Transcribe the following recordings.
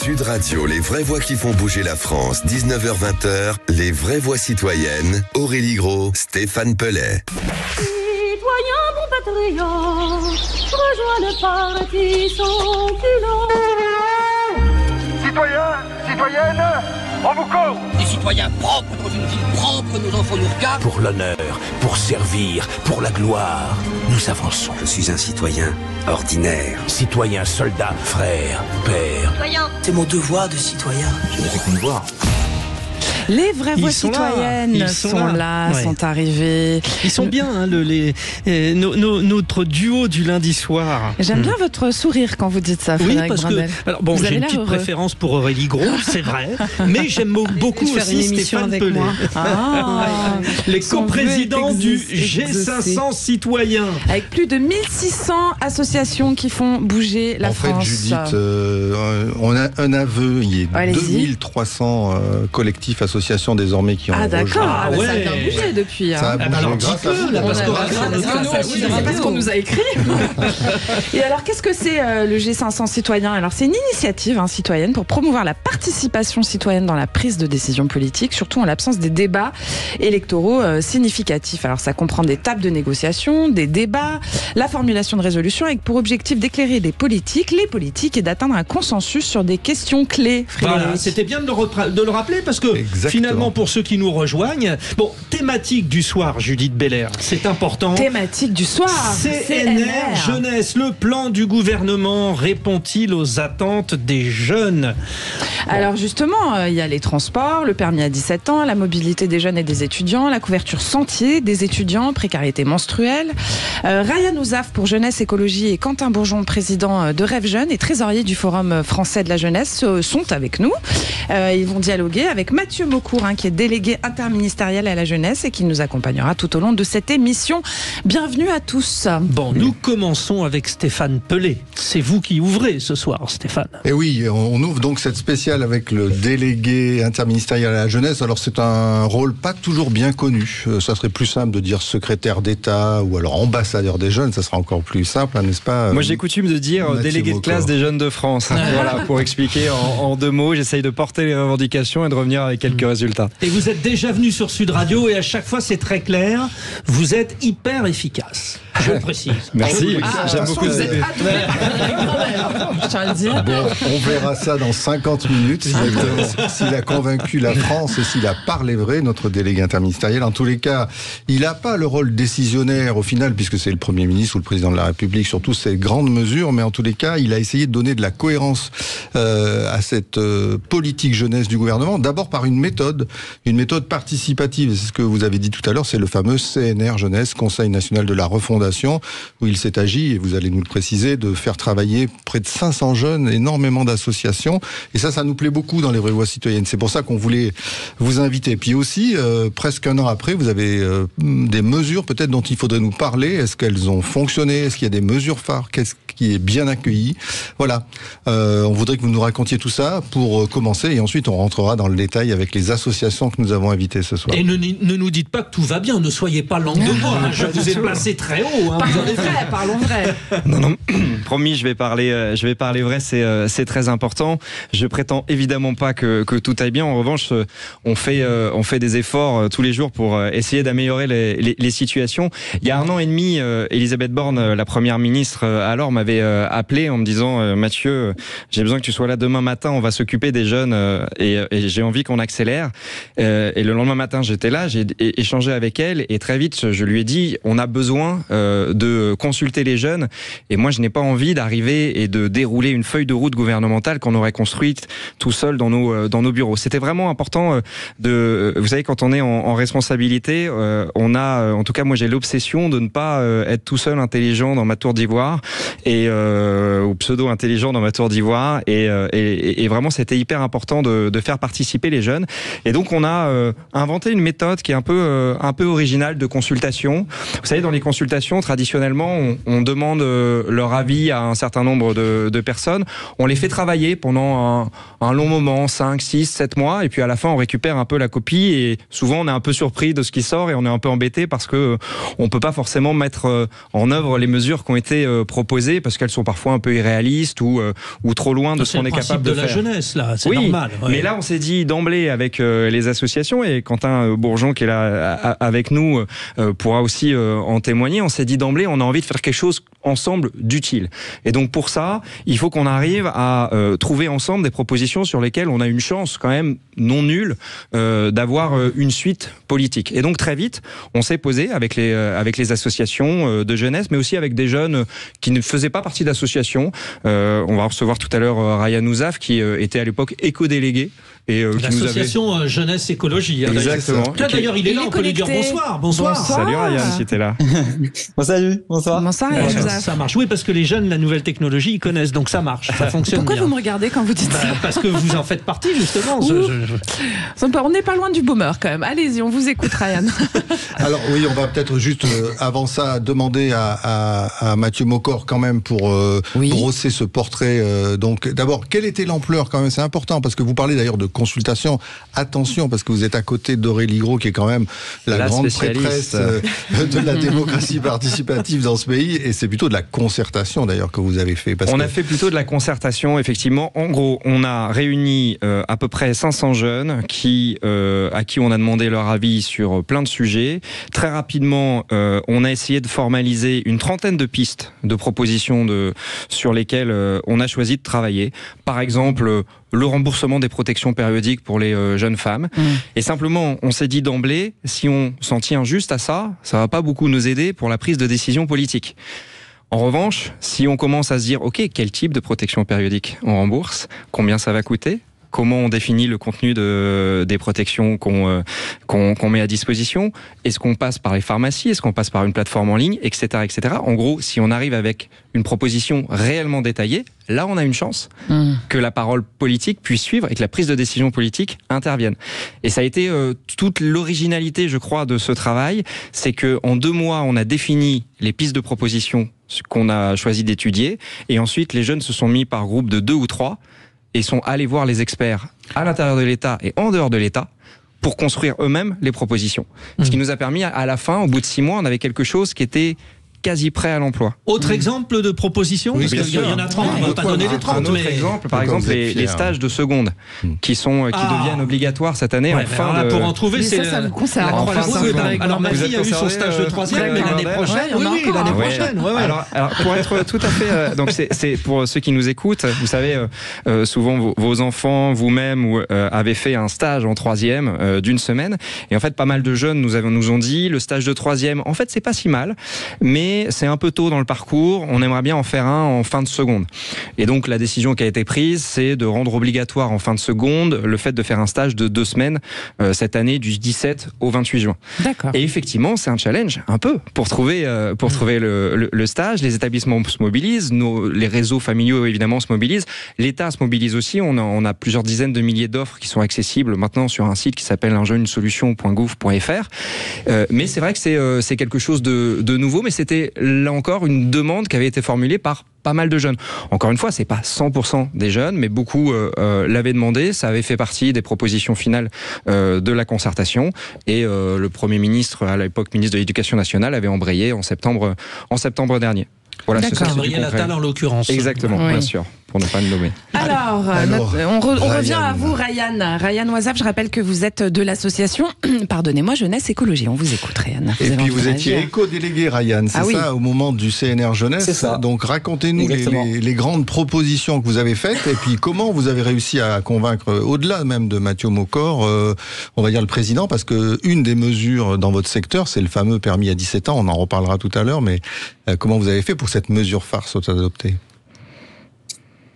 Sud Radio, les vraies voix qui font bouger la France, 19h-20h, les vraies voix citoyennes, Aurélie Gros, Stéphane Pellet. Citoyens, bons patriotes, rejoins le parti sans culot. Citoyens, citoyennes, on vous court. Des citoyens propres dans une ville propre, nos enfants nous regardent. Pour l'honneur, pour servir, pour la gloire, nous avançons. Je suis un citoyen ordinaire. Citoyen, soldat, frère, père. Citoyens. C'est mon devoir de citoyen. Je ne fais qu'une voix. Les vraies voix citoyennes sont là, ouais. sont arrivées. Ils sont bien, hein, notre duo du lundi soir. J'aime bien votre sourire quand vous dites ça, Frédéric Oui, parce Brandel. que alors, bon, Vous j'ai avez une l'air petite heureux. préférence pour Aurélie Gros, c'est vrai, mais j'aime beaucoup Faire une aussi émission Stéphane avec Pellet. moi. Les Son coprésidents vœu est du exaucé. G500 citoyens. Avec plus de 1600 associations qui font bouger la en France. fait, Judith, on a un aveu. Il y a Allez-y. 2300 collectifs, associations désormais qui ont Ah d'accord, rejoint. ah, bah, ça a ouais. bien bougé depuis. Ça a hein. bougé alors, grâce à vous. la restauration grâce à de nous, face, c'est pas ce qu'on nous a écrit. Et alors, qu'est-ce que c'est le G500 citoyen? Alors, c'est une initiative citoyenne pour promouvoir la participation citoyenne dans la prise de décision politique, surtout en l'absence des débats électoraux significatifs. Alors, ça comprend des tables de négociation, des débats, la formulation de résolutions avec pour objectif d'éclairer les politiques et d'atteindre un consensus sur des questions clés. Frédéric. Voilà, c'était bien de le rappeler parce que Exactement. finalement, pour ceux qui nous rejoignent, bon, thématique du soir, Judith Belair, c'est important. Thématique du soir. CNR Jeunesse, le plan du gouvernement répond-il aux attentes des jeunes? Alors justement, il y a les transports, le permis à 17 ans, la mobilité des jeunes et des étudiants, la couverture santé des étudiants, précarité menstruelle. Ryan Ouzaf pour Jeunesse Écologie et Quentin Bourgeon, président de Rêve Jeune et trésorier du Forum français de la jeunesse, sont avec nous. Ils vont dialoguer avec Mathieu Maucourt, qui est délégué interministériel à la jeunesse et qui nous accompagnera tout au long de cette émission. Bienvenue à tous. Bon, nous commençons avec Stéphane Pellet. C'est vous qui ouvrez ce soir, Stéphane. Et oui, on ouvre donc cette spéciale avec le délégué interministériel à la jeunesse. Alors c'est un rôle pas toujours bien connu. Ça serait plus simple de dire secrétaire d'État ou alors ambassadeur des jeunes. Ça sera encore plus simple, n'est-ce pas? Moi j'ai coutume de dire Mathieu délégué de Maucourt. classe des jeunes de France. Voilà, pour expliquer en deux mots, j'essaye de porter les revendications et de revenir avec quelques résultats. Et vous êtes déjà venu sur Sud Radio et à chaque fois c'est très clair, vous êtes hyper efficace. Je le précise. Merci, Ah, j'aime beaucoup vous ça. êtes adoré, Frédéric Brandel, je tiens à le dire. Bon, on verra ça dans 50 minutes, s'il a convaincu la France et s'il a parlé vrai, notre délégué interministériel. En tous les cas, il n'a pas le rôle décisionnaire au final, puisque c'est le Premier ministre ou le Président de la République sur toutes ces grandes mesures, mais en tous les cas, il a essayé de donner de la cohérence à cette politique jeunesse du gouvernement, d'abord par une méthode participative. C'est ce que vous avez dit tout à l'heure, c'est le fameux CNR Jeunesse, Conseil National de la Refondation, où il s'est agi, et vous allez nous le préciser, de faire travailler près de 500 jeunes, énormément d'associations. Et ça nous plaît beaucoup dans les vraies voix citoyennes. C'est pour ça qu'on voulait vous inviter. Puis aussi, presque un an après, vous avez des mesures peut-être dont il faudrait nous parler. Est-ce qu'elles ont fonctionné? Est-ce qu'il y a des mesures phares? Qu'est-ce qui est bien accueilli? Voilà. On voudrait que vous nous racontiez tout ça pour commencer. Et ensuite, on rentrera dans le détail avec les associations que nous avons invitées ce soir. Et ne nous dites pas que tout va bien, ne soyez pas langue de bois. Je vous ai placé très haut. Parlons vrai. Non, promis, je vais parler vrai, c'est très important. Je prétends évidemment pas que tout aille bien. En revanche, on fait des efforts tous les jours pour essayer d'améliorer les situations. Il y a 1 an et demi, Elisabeth Borne, la première ministre alors, m'avait appelé en me disant Mathieu, j'ai besoin que tu sois là demain matin, on va s'occuper des jeunes et j'ai envie qu'on accélère. Et le lendemain matin, j'étais là, j'ai échangé avec elle et très vite, je lui ai dit on a besoin de consulter les jeunes et moi je n'ai pas envie d'arriver et de dérouler une feuille de route gouvernementale qu'on aurait construite tout seul dans nos bureaux. C'était vraiment important vous savez, quand on est en responsabilité, on a, en tout cas moi j'ai l'obsession de ne pas être tout seul intelligent dans ma tour d'ivoire ou pseudo intelligent dans ma tour d'ivoire et vraiment c'était hyper important de faire participer les jeunes. Et donc on a inventé une méthode qui est un peu originale de consultation. Vous savez, dans les consultations traditionnellement on demande leur avis à un certain nombre de personnes, on les fait travailler pendant un long moment, 5, 6, 7 mois et puis à la fin on récupère un peu la copie et souvent on est un peu surpris de ce qui sort et on est un peu embêté parce que on peut pas forcément mettre en œuvre les mesures qui ont été proposées parce qu'elles sont parfois un peu irréalistes ou trop loin de ce qu'on est capable de faire. C'est le principe de la jeunesse, là, c'est normal. Ouais. Mais là, on s'est dit d'emblée avec les associations, et Quentin Bourgeon qui est là avec nous pourra aussi en témoigner, on s'est dit d'emblée, on a envie de faire quelque chose ensemble d'utile. Et donc pour ça, il faut qu'on arrive à trouver ensemble des propositions sur lesquelles on a une chance quand même non nulle d'avoir une suite politique. Et donc très vite, on s'est posé avec les associations de jeunesse, mais aussi avec des jeunes qui ne faisaient pas partie d'associations. On va recevoir tout à l'heure Ryan Ouzaf, qui était à l'époque éco-délégué. L'association Jeunesse Écologie. Exactement. D'ailleurs, il est là, on peut lui dire bonsoir. Bonsoir. Salut Ryan, qui était là. Salut, bonsoir. Bonsoir, ça marche. Oui, parce que les jeunes, la nouvelle technologie, ils connaissent, donc ça marche, ça fonctionne. Pourquoi bien. vous me regardez quand vous dites ça? Parce que vous en faites partie, justement. On n'est pas loin du boomer, quand même. Allez-y, on vous écoute, Ryan. Alors oui, on va peut-être juste, avant ça, demander à Mathieu Mocor, quand même, pour brosser ce portrait. Donc, d'abord, quelle était l'ampleur, quand même? C'est important, parce que vous parlez d'ailleurs de consultation. Attention, parce que vous êtes à côté d'Aurélie Gros, qui est quand même la grande prêtresse de la démocratie participative dans ce pays, et c'est plutôt de la concertation d'ailleurs que vous avez fait. On a fait plutôt de la concertation, effectivement. En gros, on a réuni à peu près 500 jeunes à qui on a demandé leur avis sur plein de sujets. Très rapidement, on a essayé de formaliser une trentaine de pistes, de propositions sur lesquelles on a choisi de travailler. Par exemple, le remboursement des protections périodiques pour les jeunes femmes. Et simplement, on s'est dit d'emblée, si on s'en tient juste à ça, ça va pas beaucoup nous aider pour la prise de décision politique. En revanche, si on commence à se dire, ok, quel type de protection périodique on rembourse, combien ça va coûter, comment on définit le contenu des protections qu'on met à disposition, est-ce qu'on passe par les pharmacies, est-ce qu'on passe par une plateforme en ligne, etc., etc. En gros, si on arrive avec une proposition réellement détaillée, là on a une chance que la parole politique puisse suivre et que la prise de décision politique intervienne. Et ça a été toute l'originalité, je crois, de ce travail, c'est qu'en 2 mois, on a défini les pistes de proposition qu'on a choisi d'étudier, et ensuite les jeunes se sont mis par groupe de 2 ou 3 et sont allés voir les experts à l'intérieur de l'État et en dehors de l'État pour construire eux-mêmes les propositions. Ce qui nous a permis, à la fin, au bout de 6 mois, on avait quelque chose qui était quasi prêt à l'emploi. Autre exemple de proposition? Oui, parce qu'il y en a 30, on ne va pas donner les 30. Un autre exemple, par exemple, les stages de seconde qui deviennent obligatoires cette année. Pour en trouver, c'est ça me concerne. Alors ma fille a eu son stage de 3e, mais l'année prochaine, l'année prochaine. Alors pour être tout à fait, donc c'est pour ceux qui nous écoutent, vous savez, souvent vos enfants, vous-même, avez fait un stage en 3e d'une semaine, et en fait pas mal de jeunes nous ont dit, le stage de 3e, en fait c'est pas si mal, mais c'est un peu tôt dans le parcours, on aimerait bien en faire un en fin de seconde. Et donc la décision qui a été prise, c'est de rendre obligatoire en fin de seconde le fait de faire un stage de 2 semaines cette année, du 17 au 28 juin. D'accord. Et effectivement, c'est un challenge un peu pour trouver le stage. Les établissements se mobilisent, les réseaux familiaux évidemment se mobilisent, l'État se mobilise aussi. On a plusieurs dizaines de milliers d'offres qui sont accessibles maintenant sur un site qui s'appelle unjeunesolution.gouv.fr. Mais c'est vrai que c'est quelque chose de nouveau, mais c'était là encore une demande qui avait été formulée par pas mal de jeunes. Encore une fois, c'est pas 100% des jeunes, mais beaucoup l'avaient demandé. Ça avait fait partie des propositions finales de la concertation. Et le Premier ministre, à l'époque ministre de l'Éducation nationale, avait embrayé en septembre dernier. Voilà, c'est Gabriel Attal en l'occurrence. Exactement, bien sûr, pour ne pas le nommer. Alors on revient à vous, Ryan. Ryan Ouzaf, je rappelle que vous êtes de l'association, pardonnez-moi, Jeunesse Écologie. On vous écoute, Ryan. Et puis vous étiez éco-délégué, Ryan, c'est ça, au moment du CNR Jeunesse. C'est ça. Donc racontez-nous les grandes propositions que vous avez faites, et puis comment vous avez réussi à convaincre, au-delà même de Mathieu Mocor, on va dire le président, parce que une des mesures dans votre secteur, c'est le fameux permis à 17 ans, on en reparlera tout à l'heure, mais comment vous avez fait pour cette mesure farce adoptée?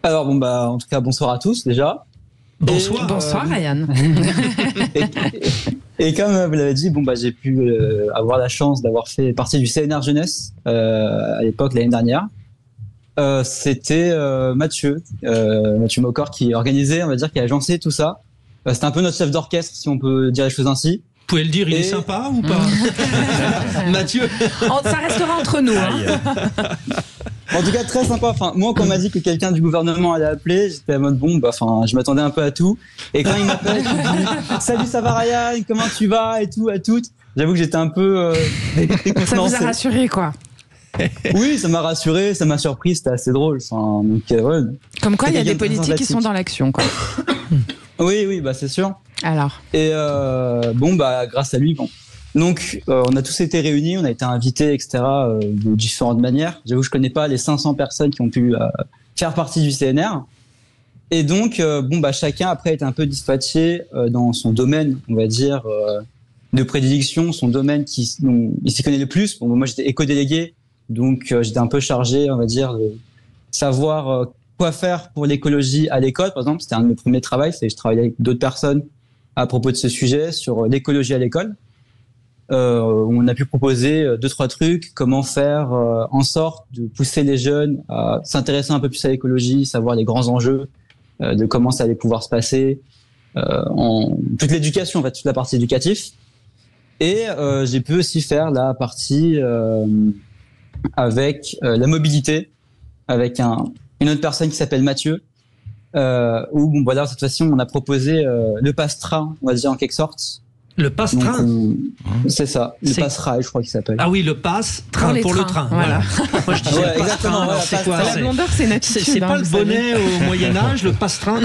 Alors en tout cas bonsoir à tous déjà. Bonsoir Ryan. Et comme vous l'avez dit, j'ai pu avoir la chance d'avoir fait partie du CNR Jeunesse à l'époque, l'année dernière. C'était Mathieu Mocor qui organisait, on va dire, qui a agencé tout ça. C'était un peu notre chef d'orchestre, si on peut dire les choses ainsi. Vous pouvez le dire, il est sympa ou pas? Mathieu. Ça restera entre nous. En tout cas, très sympa. Enfin, moi, quand on m'a dit que quelqu'un du gouvernement allait appeler, j'étais à mode je m'attendais un peu à tout. Et quand il m'appelle, il me dit salut, ça va Ryan, comment tu vas et tout, à toutes. J'avoue que j'étais un peu Ça vous a rassuré, quoi? Oui, ça m'a rassuré, ça m'a surpris, c'était assez drôle. Enfin, donc, ouais. Comme quoi, il y a des Quelqu'un de politiques qui sympathique. sont dans l'action, quoi. Oui, bah c'est sûr. Alors. Et grâce à lui, bon. Donc, on a tous été réunis, on a été invités, etc., de différentes manières. J'avoue, je connais pas les 500 personnes qui ont pu faire partie du CNR. Et donc, chacun après est un peu dispatché dans son domaine, on va dire, de prédilection, son domaine dont il s'y connaît le plus. Bon, moi, j'étais éco-délégué, donc j'étais un peu chargé, on va dire, de savoir quoi faire pour l'écologie à l'école, par exemple. C'était un de mes premiers travaux, je travaillais avec d'autres personnes à propos de ce sujet, sur l'écologie à l'école. On a pu proposer 2-3 trucs, comment faire en sorte de pousser les jeunes à s'intéresser un peu plus à l'écologie, savoir les grands enjeux, de comment ça allait pouvoir se passer, en toute l'éducation, en fait, toute la partie éducative. Et j'ai pu aussi faire la partie avec la mobilité, avec une autre personne qui s'appelle Mathieu, où cette fois-ci on a proposé le passe-train, on va dire en quelque sorte. Le passe-train. C'est ça, le passe-rail, je crois qu'il s'appelle. Ah oui, le passe-train pour le train. Voilà. Moi je disais ouais, exactement. Voilà, c'est quoi? La blondeur, c'est une attitude. C'est pas le bonnet au Moyen-Âge, le passe-train.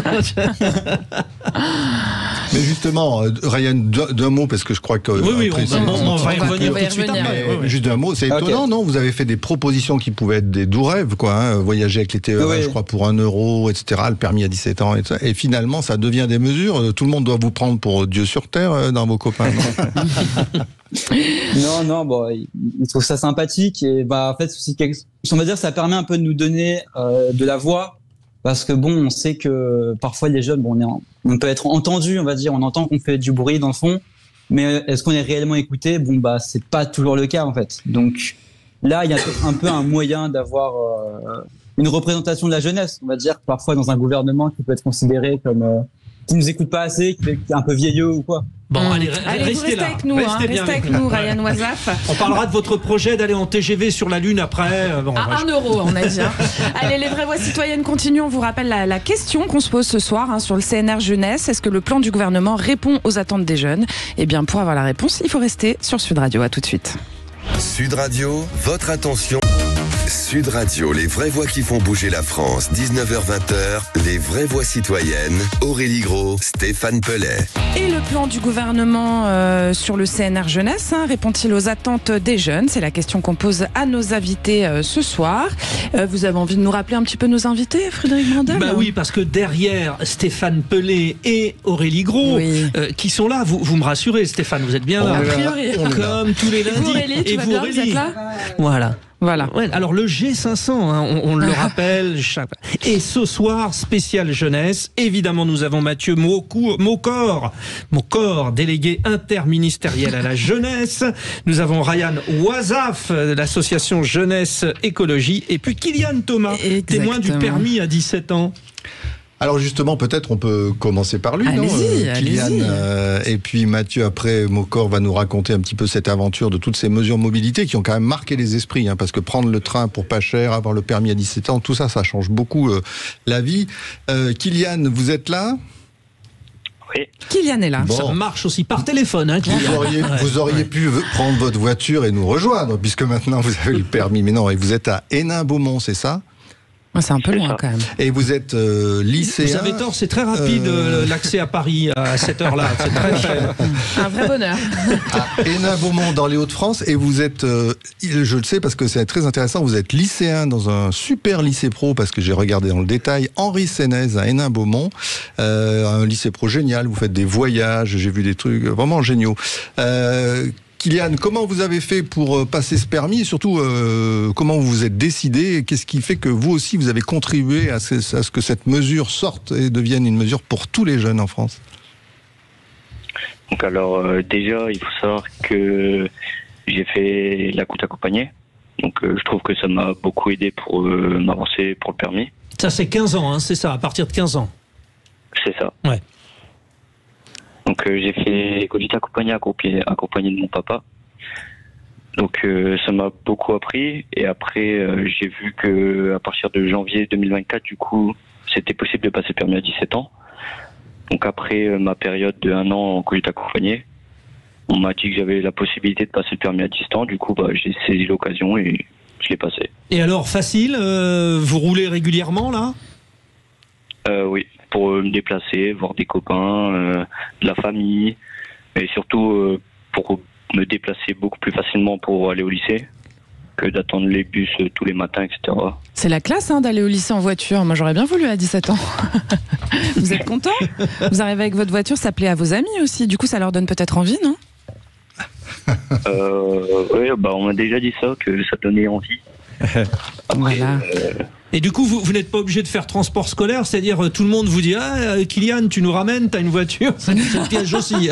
Mais justement, Ryan, d'un mot, parce que je crois que. Oui, on va y revenir tout de suite. Juste d'un mot, c'est étonnant, non? Vous avez fait des propositions qui pouvaient être des doux rêves, quoi. Hein, voyager avec les TER, je crois, pour 1 euro, etc., le permis à 17 ans, etc. Et finalement, ça devient des mesures. Tout le monde doit vous prendre pour Dieu sur terre dans vos copains. Non, ils trouvent ça sympathique. Et en fait, on va dire, ça permet un peu de nous donner de la voix. Parce que on sait que parfois les jeunes, on peut être entendu, on va dire, on entend qu'on fait du bruit dans le fond, mais est-ce qu'on est réellement écouté? C'est pas toujours le cas en fait. Donc là, il y a un peu un moyen d'avoir une représentation de la jeunesse, on va dire, parfois dans un gouvernement qui peut être considéré comme qui nous écoute pas assez, qui est un peu vieilleux ou quoi. Bon, allez, restez là. avec nous, restez avec nous, Ryan Wazaf. On parlera de votre projet d'aller en TGV sur la Lune après. À 1 euro, on a dit. Allez, les vraies voix citoyennes continuent. On vous rappelle la question qu'on se pose ce soir sur le CNR Jeunesse. Est-ce que le plan du gouvernement répond aux attentes des jeunes? Eh bien, pour avoir la réponse, il faut rester sur Sud Radio. À tout de suite. Sud Radio, votre attention. Sud Radio, les vraies voix qui font bouger la France, 19h-20h, les vraies voix citoyennes, Aurélie Gros, Stéphane Pellet. Et le plan du gouvernement sur le CNR Jeunesse, répond-il aux attentes des jeunes? C'est la question qu'on pose à nos invités ce soir. Vous avez envie de nous rappeler un petit peu nos invités, Frédéric Brandel? Oui, parce que derrière Stéphane Pellet et Aurélie Gros, qui sont là, vous me rassurez, Stéphane, vous êtes bien là. A priori. Comme tous les lundis. Et vous, Aurélie, vous êtes là? Voilà. Ouais, alors le G500, on le rappelle. Et ce soir, spécial jeunesse. Évidemment, nous avons Mathieu Maucor, délégué interministériel à la jeunesse. Nous avons Ryan Wazaf, de l'association Jeunesse Écologie. Et puis Kylian Thomas, témoin du permis à 17 ans. Alors justement, peut-être on peut commencer par lui, non Kylian, et puis Mathieu, après, Maucor va nous raconter un petit peu cette aventure de toutes ces mesures mobilité qui ont quand même marqué les esprits, parce que prendre le train pour pas cher, avoir le permis à 17 ans, tout ça, ça change beaucoup la vie. Kylian, vous êtes là ? Oui. Kylian est là. Bon. Ça marche aussi par téléphone, Kylian. Vous auriez pu prendre votre voiture et nous rejoindre, puisque maintenant vous avez le permis. Mais non, et vous êtes à Hénin-Beaumont, c'est ça ? C'est un peu loin quand même. Et vous êtes lycéen. Vous avez tort, c'est très rapide l'accès à Paris à cette heure-là. C'est très faible. Un vrai bonheur. À Hénin-Beaumont dans les Hauts-de-France. Et vous êtes, je le sais parce que c'est très intéressant, vous êtes lycéen dans un super lycée pro, parce que j'ai regardé dans le détail, Henri Sénez à Hénin-Beaumont. Un lycée pro génial, vous faites des voyages, j'ai vu des trucs vraiment géniaux. Kylian, comment vous avez fait pour passer ce permis et surtout comment vous vous êtes décidé? Qu'est-ce qui fait que vous aussi vous avez contribué à ce que cette mesure sorte et devienne une mesure pour tous les jeunes en France? Donc alors déjà il faut savoir que j'ai fait la course accompagnée, donc je trouve que ça m'a beaucoup aidé pour m'avancer pour le permis. Ça c'est 15 ans, c'est ça, à partir de 15 ans. C'est ça. Ouais. Donc j'ai fait conduite accompagnée de mon papa. Donc ça m'a beaucoup appris, et après j'ai vu que à partir de janvier 2024 du coup c'était possible de passer le permis à 17 ans. Donc après ma période de 1 an en conduite accompagnée, on m'a dit que j'avais la possibilité de passer le permis à 17 ans. Du coup j'ai saisi l'occasion et je l'ai passé. Et alors, facile, vous roulez régulièrement là ? Oui, pour me déplacer, voir des copains, de la famille, et surtout pour me déplacer beaucoup plus facilement pour aller au lycée que d'attendre les bus tous les matins, etc. C'est la classe d'aller au lycée en voiture. Moi, j'aurais bien voulu à 17 ans. Vous êtes content ? Vous arrivez avec votre voiture, ça plaît à vos amis aussi. Du coup, ça leur donne peut-être envie, non ? Oui, on m'a déjà dit ça, que ça donnait envie. Après, voilà. Et du coup, vous n'êtes pas obligé de faire transport scolaire, c'est-à-dire tout le monde vous dit « Ah, Kylian, tu nous ramènes, t'as une voiture », c'est le piège aussi.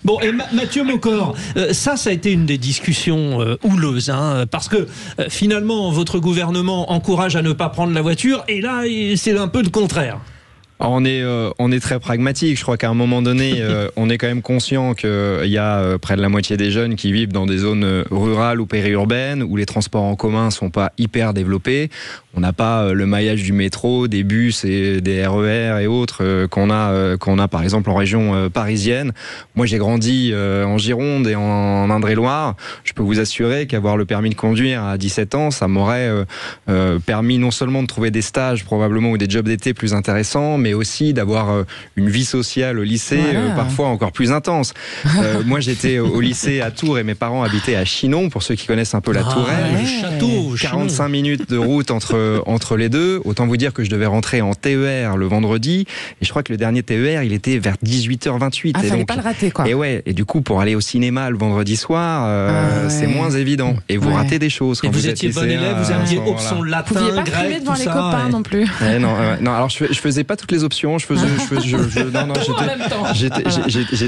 Bon, et Mathieu Mocor, ça a été une des discussions houleuses, parce que finalement, votre gouvernement encourage à ne pas prendre la voiture, et là, c'est un peu le contraire. Alors on est très pragmatique. Je crois qu'à un moment donné, on est quand même conscient qu'il y a près de la moitié des jeunes qui vivent dans des zones rurales ou périurbaines où les transports en commun sont pas hyper développés. On n'a pas le maillage du métro, des bus et des RER et autres qu'on a par exemple en région parisienne. Moi, j'ai grandi en Gironde et en Indre-et-Loire. Je peux vous assurer qu'avoir le permis de conduire à 17 ans, ça m'aurait permis non seulement de trouver des stages probablement ou des jobs d'été plus intéressants, mais aussi d'avoir une vie sociale au lycée parfois encore plus intense. Moi, j'étais au lycée à Tours et mes parents habitaient à Chinon, pour ceux qui connaissent un peu la Touraine. Le château, 45 minutes de route entre les deux. Autant vous dire que je devais rentrer en TER le vendredi, et je crois que le dernier TER, il était vers 18h28. Ah, fallait pas le rater, quoi. Et du coup, pour aller au cinéma le vendredi soir, c'est moins évident. Et vous ratez des choses. Quand vous étiez bon élève, vous aviez option latin, grec, tout ça. Vous pouviez pas primer devant les copains non plus. Non, alors je faisais pas toutes les options.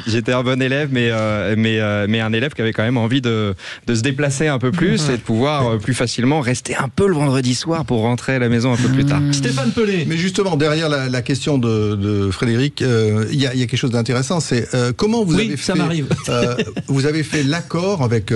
J'étais un bon élève, mais un élève qui avait quand même envie de se déplacer un peu plus et de pouvoir plus facilement rester un peu le vendredi soir pour rentrer à la maison un peu plus tard. Stéphane Pelé. Mais justement, derrière la question de Frédéric, il y a quelque chose d'intéressant, c'est comment vous avez fait... ça m'arrive. Vous avez fait l'accord avec...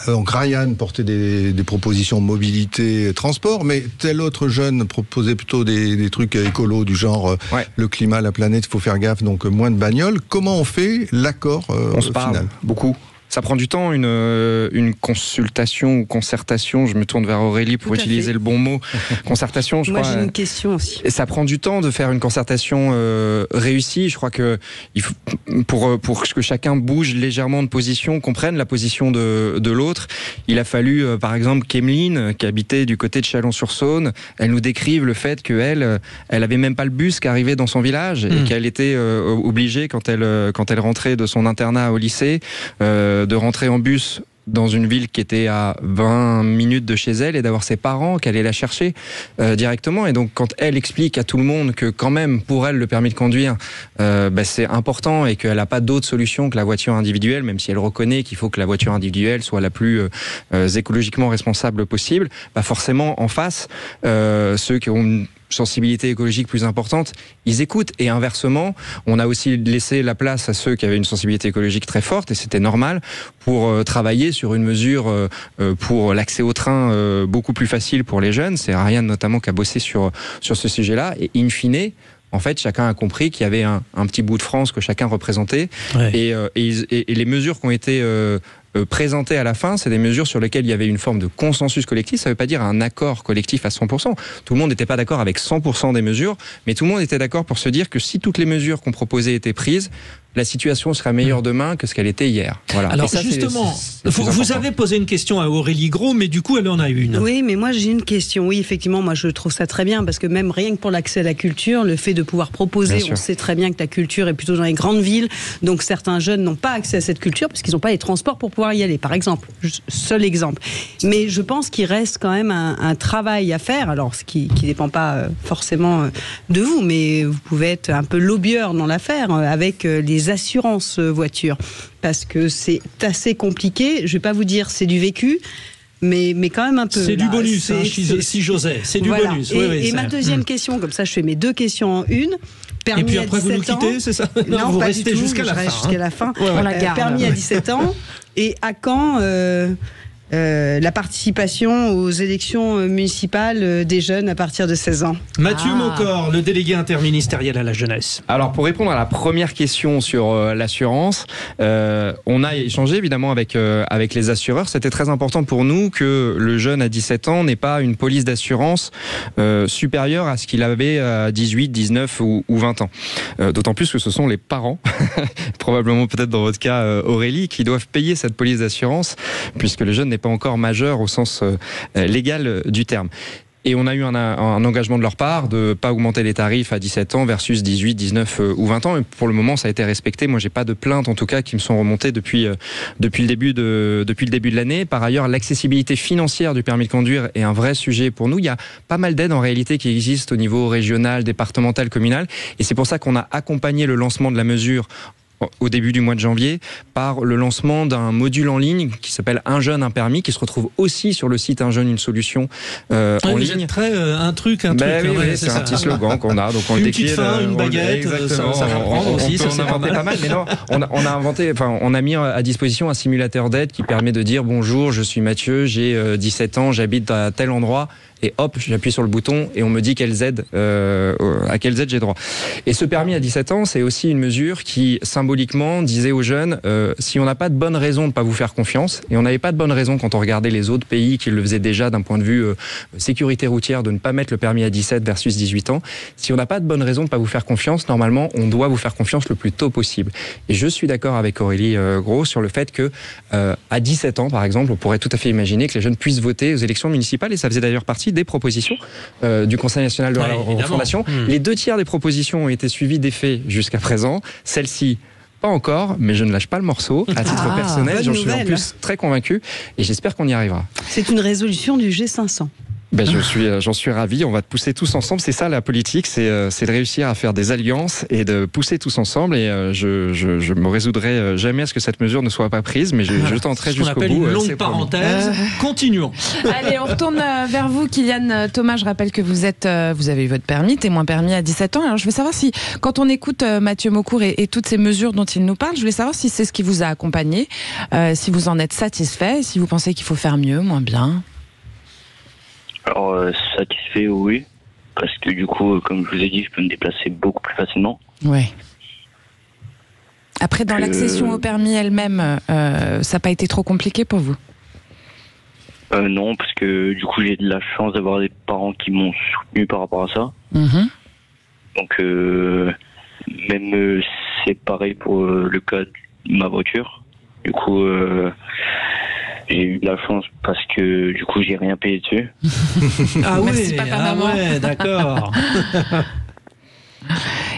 donc Ryan portait des propositions mobilité, transport, mais tel autre jeune proposait plutôt des trucs écolos du genre le climat, la planète, il faut faire gaffe, donc moins de bagnoles. Comment on fait l'accord on se parle final beaucoup. Ça prend du temps, une consultation ou concertation. Je me tourne vers Aurélie pour utiliser le bon mot. Concertation, je crois. Moi, j'ai une question aussi. Et ça prend du temps de faire une concertation réussie. Je crois que il faut, pour que chacun bouge légèrement de position, comprenne la position de l'autre. Il a fallu, par exemple, qu'Emeline, qui habitait du côté de Chalon-sur-Saône, elle nous décrive le fait qu'elle avait même pas le bus qui arrivait dans son village et qu'elle était obligée, quand elle rentrait de son internat au lycée, de rentrer en bus dans une ville qui était à 20 minutes de chez elle et d'avoir ses parents qui allaient la chercher directement. Et donc, quand elle explique à tout le monde que quand même, pour elle, le permis de conduire, c'est important et qu'elle n'a pas d'autre solution que la voiture individuelle, même si elle reconnaît qu'il faut que la voiture individuelle soit la plus écologiquement responsable possible, forcément, en face, ceux qui ont une sensibilité écologique plus importante, ils écoutent. Et inversement, on a aussi laissé la place à ceux qui avaient une sensibilité écologique très forte, et c'était normal, pour travailler sur une mesure pour l'accès au train beaucoup plus facile pour les jeunes. C'est Ryan notamment qui a bossé sur ce sujet-là. Et in fine, en fait, chacun a compris qu'il y avait un petit bout de France que chacun représentait. Et les mesures qui ont été présentées à la fin, c'est des mesures sur lesquelles il y avait une forme de consensus collectif. Ça ne veut pas dire un accord collectif à 100%. Tout le monde n'était pas d'accord avec 100% des mesures, mais tout le monde était d'accord pour se dire que si toutes les mesures qu'on proposait étaient prises, la situation sera meilleure demain que ce qu'elle était hier. Voilà. Alors ça, justement, vous avez posé une question à Aurélie Gros, mais du coup, elle en a une. Oui, mais moi j'ai une question. Oui, effectivement, moi je trouve ça très bien, parce que même rien que pour l'accès à la culture, le fait de pouvoir proposer, on sait très bien que la culture est plutôt dans les grandes villes, donc certains jeunes n'ont pas accès à cette culture parce qu'ils n'ont pas les transports pour pouvoir y aller, par exemple. Seul exemple. Mais je pense qu'il reste quand même un travail à faire, alors ce qui ne dépend pas forcément de vous, mais vous pouvez être un peu lobbyeur dans l'affaire avec les assurances voitures, parce que c'est assez compliqué. Je vais pas vous dire c'est du vécu, mais quand même un peu. C'est du bonus, si j'osais. C'est du bonus. Et ma deuxième question, comme ça je fais mes deux questions en une. Permis et puis après, vous nous quittez, c'est ça? Non, vous pas restez du tout, jusqu'à la fin. Jusqu'à la fin. On la garde. Permis à 17 ans. Et à quand la participation aux élections municipales des jeunes à partir de 16 ans. Mathieu Mocor, le délégué interministériel à la jeunesse. Alors pour répondre à la première question sur l'assurance, on a échangé évidemment avec les assureurs. C'était très important pour nous que le jeune à 17 ans n'ait pas une police d'assurance supérieure à ce qu'il avait à 18, 19 ou 20 ans. D'autant plus que ce sont les parents, probablement peut-être dans votre cas Aurélie, qui doivent payer cette police d'assurance puisque le jeune n'est pas encore majeur au sens légal du terme. Et on a eu un engagement de leur part de ne pas augmenter les tarifs à 17 ans versus 18, 19 ou 20 ans. Et pour le moment, ça a été respecté. Moi, j'ai pas de plaintes, en tout cas, qui me sont remontées depuis le début de l'année. Par ailleurs, l'accessibilité financière du permis de conduire est un vrai sujet pour nous. Il y a pas mal d'aides, en réalité, qui existent au niveau régional, départemental, communal. Et c'est pour ça qu'on a accompagné le lancement de la mesure au début du mois de janvier par le lancement d'un module en ligne qui s'appelle Un jeune, un permis, qui se retrouve aussi sur le site Un jeune, une solution en ligne. Très un truc. Oui, c'est un petit slogan qu'on a. Donc on une le petite fin, une baguette, ça va prendre aussi. Ça c'est pas mal. Mais non, on a mis à disposition un simulateur d'aide qui permet de dire bonjour, je suis Mathieu, j'ai 17 ans, j'habite à tel endroit. Et hop, j'appuie sur le bouton et on me dit à quelles aides j'ai droit. Et ce permis à 17 ans, c'est aussi une mesure qui, symboliquement, disait aux jeunes, si on n'a pas de bonne raison de ne pas vous faire confiance, et on n'avait pas de bonne raison quand on regardait les autres pays qui le faisaient déjà d'un point de vue sécurité routière, de ne pas mettre le permis à 17 versus 18 ans, si on n'a pas de bonne raison de ne pas vous faire confiance, normalement, on doit vous faire confiance le plus tôt possible. Et je suis d'accord avec Aurélie Gros sur le fait que à 17 ans, par exemple, on pourrait tout à fait imaginer que les jeunes puissent voter aux élections municipales, et ça faisait d'ailleurs partie des propositions du Conseil national de la refondation. Les 2/3 des propositions ont été suivies des faits jusqu'à présent. Celle-ci, pas encore, mais je ne lâche pas le morceau. À titre personnel, j'en suis en plus très convaincu et j'espère qu'on y arrivera. C'est une résolution du G500. J'en suis ravi. On va te pousser tous ensemble. C'est ça la politique, c'est de réussir à faire des alliances et de pousser tous ensemble. Et je me résoudrai jamais à ce que cette mesure ne soit pas prise, mais je tenterai jusqu'au bout. Une longue parenthèse. Continuons. Allez, on retourne vers vous, Kylian Thomas. Je rappelle que vous avez eu votre permis, témoin permis à 17 ans. Alors je veux savoir si, quand on écoute Mathieu Maucourt et toutes ces mesures dont il nous parle, je voulais savoir si c'est ce qui vous a accompagné, si vous en êtes satisfait, si vous pensez qu'il faut faire mieux, moins bien. Alors, satisfait, oui. Parce que du coup, comme je vous ai dit, je peux me déplacer beaucoup plus facilement. Ouais. Après, dans l'accession au permis elle-même, ça n'a pas été trop compliqué pour vous ? Non, parce que du coup, j'ai de la chance d'avoir des parents qui m'ont soutenu par rapport à ça. Mmh. Donc, même c'est pareil pour le cas de ma voiture. Du coup... j'ai eu de la chance parce que du coup j'ai rien payé dessus. Merci papa, maman. Ouais, d'accord.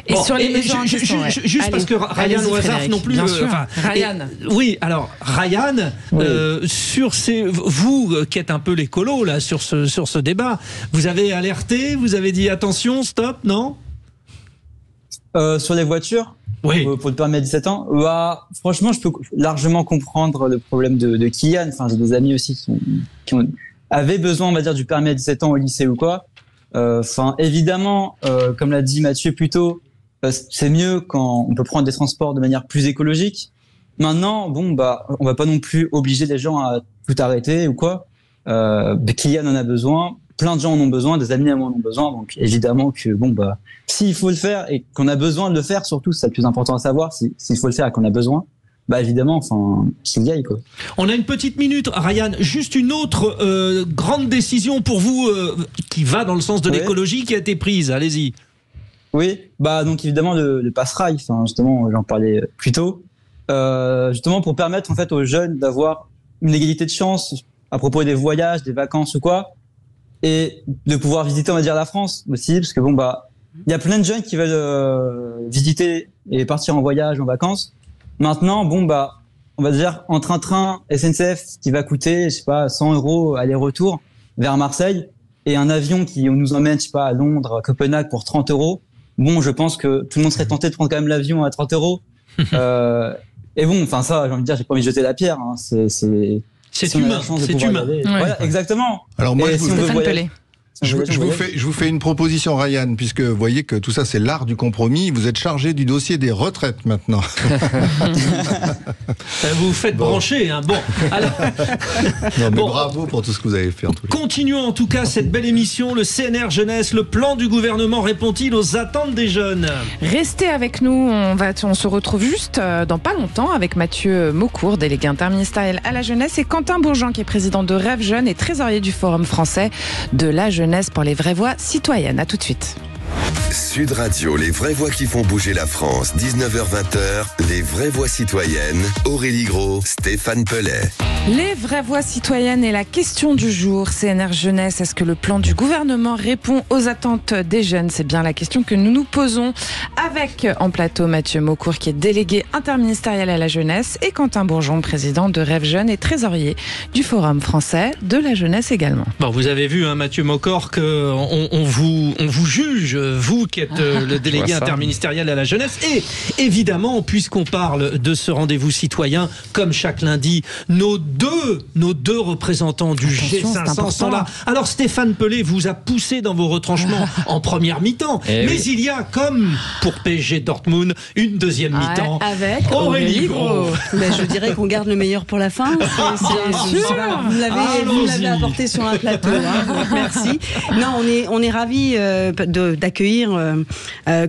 Et sur les mesures juste parce que Ryan au hasard non plus. Ryan. Oui, alors Ryan, sur vous qui êtes un peu l'écolo là sur ce débat, vous avez alerté, vous avez dit attention, stop, non ? Sur les voitures. Oui. Pour le permis à 17 ans, franchement, je peux largement comprendre le problème de Kylian. Enfin, j'ai des amis aussi qui avaient besoin, on va dire, du permis à 17 ans au lycée ou quoi. Enfin, évidemment, comme l'a dit Mathieu plus tôt, c'est mieux quand on peut prendre des transports de manière plus écologique. Maintenant, on va pas non plus obliger les gens à tout arrêter ou quoi. Kylian en a besoin. Plein de gens en ont besoin, des amis à moi en ont besoin, donc évidemment que s'il faut le faire et qu'on a besoin de le faire, surtout c'est le plus important à savoir, s'il faut le faire et qu'on a besoin, évidemment, qu'il y aille quoi. On a une petite minute, Ryan, juste une autre grande décision pour vous qui va dans le sens de l'écologie qui a été prise, allez-y. Oui, donc évidemment le pass-rail, justement j'en parlais plus tôt, justement pour permettre en fait aux jeunes d'avoir une égalité de chance à propos des voyages, des vacances ou quoi. Et de pouvoir visiter, on va dire, la France aussi, parce que il y a plein de jeunes qui veulent visiter et partir en voyage, en vacances. Maintenant, on va dire, entre un train SNCF qui va coûter, je sais pas, 100 € aller-retour vers Marseille, et un avion qui nous emmène, je sais pas, à Londres, à Copenhague pour 30 €. Je pense que tout le monde serait tenté de prendre quand même l'avion à 30 €. Et ça, j'ai envie de dire, j'ai pas envie de jeter la pierre, hein. C'est humain, c'est humain. Voilà, exactement. Alors moi, si on veut voyager, Je vous fais une proposition, Ryan, puisque vous voyez que tout ça, c'est l'art du compromis. Vous êtes chargé du dossier des retraites maintenant. Vous vous faites brancher, hein. Bon, alors. Non, mais bravo pour tout ce que vous avez fait. Continuons en tout cas cette belle émission. Le CNR Jeunesse, le plan du gouvernement répond-il aux attentes des jeunes? Restez avec nous. On se retrouve juste dans pas longtemps avec Mathieu Maucourt, délégué interministériel à la jeunesse, et Quentin Bourgeon, qui est président de Rêve Jeune et trésorier du Forum français de la jeunesse pour les vraies voix citoyennes. À tout de suite. Sud Radio, les vraies voix qui font bouger la France, 19h-20h, les vraies voix citoyennes, Aurélie Gros, Stéphane Pellet. Les vraies voix citoyennes et la question du jour, CNR Jeunesse, est-ce que le plan du gouvernement répond aux attentes des jeunes? C'est bien la question que nous nous posons avec en plateau Mathieu Maucourt, qui est délégué interministériel à la jeunesse, et Quentin Bourgeon, président de Rêve Jeune et trésorier du Forum français de la jeunesse également. Bon, vous avez vu, hein, Mathieu Maucourt, qu'on vous juge, vous qui êtes le délégué interministériel à la jeunesse. Et évidemment, puisqu'on parle de ce rendez-vous citoyen, comme chaque lundi, nos deux représentants du G500 sont là. Alors Stéphane Pellet vous a poussé dans vos retranchements en première mi-temps, mais il y a, comme pour PSG Dortmund, une deuxième mi-temps avec Aurélie Gros. Je dirais qu'on garde le meilleur pour la fin. Vous l'avez apporté sur un plateau. Hein, merci. Non, on est ravis d'accueillir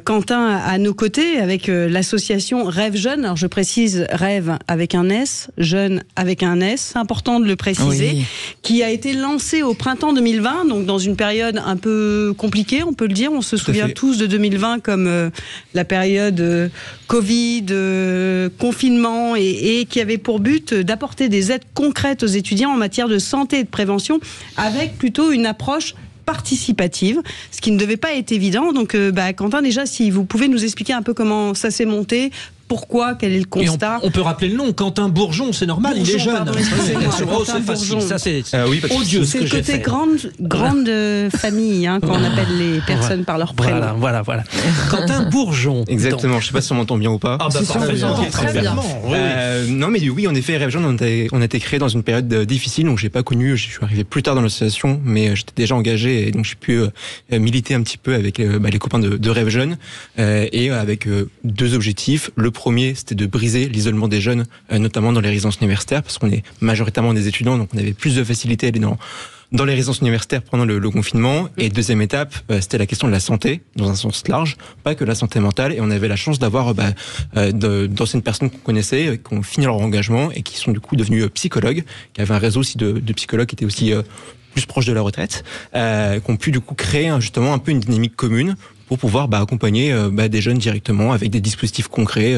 Quentin à nos côtés avec l'association Rêve Jeune. Alors je précise Rêve avec un S, Jeune avec un S. C'est important de le préciser, qui a été lancé au printemps 2020, donc dans une période un peu compliquée, on peut le dire. On se souvient tous de 2020 comme la période Covid, confinement, et qui avait pour but d'apporter des aides concrètes aux étudiants en matière de santé et de prévention, avec plutôt une approche participative, ce qui ne devait pas être évident. Donc, Quentin, déjà, si vous pouvez nous expliquer un peu comment ça s'est monté, pourquoi, quel est le constat. On peut rappeler le nom, Quentin Bourgeon, c'est normal, il est jeune. C'est facile, ça c'est odieux. C'est le côté grande famille, hein, quand on appelle les personnes par leur prénom. Voilà. Quentin Bourgeon. Exactement, je ne sais pas si on m'entend bien ou pas. Ah bah parfaitement, très bien. Non mais oui, en effet, Rêve Jeune, on a été créé dans une période difficile, donc j'ai pas connu, je suis arrivé plus tard dans l'association, mais j'étais déjà engagé, et donc j'ai pu militer un petit peu avec les copains de Rêve Jeune, et avec deux objectifs. Le premier, c'était de briser l'isolement des jeunes, notamment dans les résidences universitaires, parce qu'on est majoritairement des étudiants, donc on avait plus de facilité à aller dans les résidences universitaires pendant le confinement. Et deuxième étape, c'était la question de la santé, dans un sens large, pas que la santé mentale. Et on avait la chance d'avoir d'anciennes personnes qu'on connaissait, qui ont fini leur engagement et qui sont du coup devenus psychologues, qui avaient un réseau aussi de psychologues qui étaient aussi plus proches de la retraite, qui ont pu du coup créer justement un peu une dynamique commune pour pouvoir accompagner des jeunes directement avec des dispositifs concrets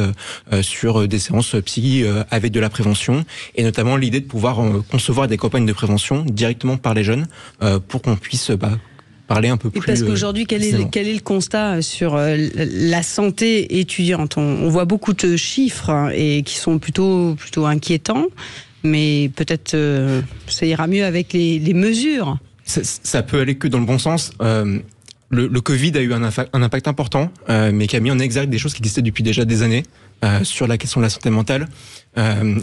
sur des séances psy avec de la prévention, et notamment l'idée de pouvoir concevoir des campagnes de prévention directement par les jeunes pour qu'on puisse parler un peu plus. Parce qu'aujourd'hui, quel est le constat sur la santé étudiante? On voit beaucoup de chiffres et qui sont plutôt inquiétants, mais peut-être ça ira mieux avec les mesures. Ça peut aller que dans le bon sens. Le Covid a eu un impact important, mais qui a mis en exergue des choses qui existaient depuis déjà des années sur la question de la santé mentale.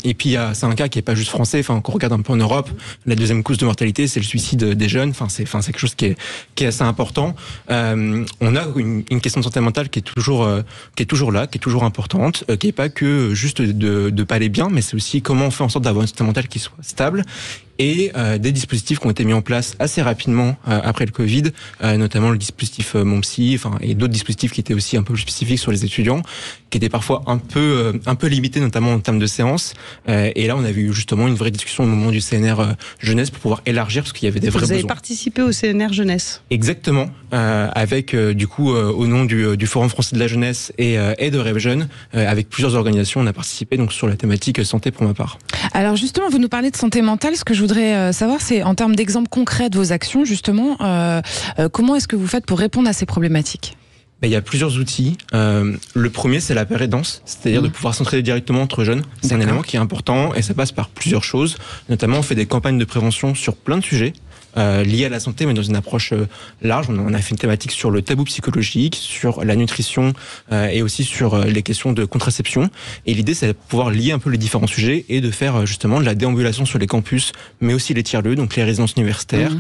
Et puis c'est un cas qui est pas juste français. Enfin, quand on regarde un peu en Europe, la deuxième cause de mortalité, c'est le suicide des jeunes. C'est quelque chose qui est assez important. On a une question de santé mentale qui est toujours là, qui est toujours importante, qui est pas que juste de pas aller bien, mais c'est aussi comment on fait en sorte d'avoir une santé mentale qui soit stable. Et des dispositifs qui ont été mis en place assez rapidement après le Covid, notamment le dispositif Mon Psy, et d'autres dispositifs qui étaient aussi un peu plus spécifiques sur les étudiants, qui étaient parfois un peu limités, notamment en termes de séances. Et là, on avait eu justement une vraie discussion au moment du CNR Jeunesse pour pouvoir élargir, parce qu'il y avait des vrais besoins. Vous avez participé au CNR Jeunesse. Exactement, avec du coup au nom du Forum français de la jeunesse et de Rêve Jeune, avec plusieurs organisations, on a participé donc sur la thématique santé pour ma part. Alors justement, vous nous parlez de santé mentale. Ce que je voudrais savoir, c'est en termes d'exemples concrets de vos actions, justement, comment est-ce que vous faites pour répondre à ces problématiques? Il y a plusieurs outils. Le premier, c'est la pérédance, c'est-à-dire de pouvoir s'entraider directement entre jeunes. C'est un élément qui est important et ça passe par plusieurs choses. Notamment, on fait des campagnes de prévention sur plein de sujets liés à la santé, mais dans une approche large. On a fait une thématique sur le tabou psychologique, sur la nutrition et aussi sur les questions de contraception. Et l'idée, c'est de pouvoir lier un peu les différents sujets et de faire justement de la déambulation sur les campus, mais aussi les tiers-lieux, donc les résidences universitaires,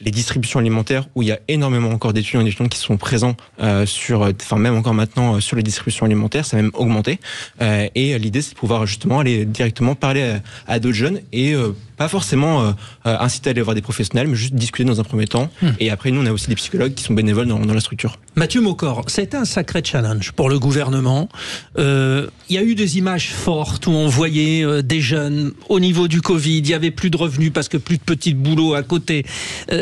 les distributions alimentaires où il y a énormément encore d'étudiants et d'étudiantes qui sont présents même encore maintenant sur les distributions alimentaires, ça a même augmenté. Et l'idée, c'est de pouvoir justement aller directement parler à d'autres jeunes et pas forcément inciter à aller voir des professionnels, mais juste discuter dans un premier temps. Et après, nous, on a aussi des psychologues qui sont bénévoles dans la structure. Mathieu Mocor, c'était un sacré challenge pour le gouvernement. Il y a eu des images fortes où on voyait des jeunes au niveau du Covid, il n'y avait plus de revenus parce que plus de petits boulots à côté.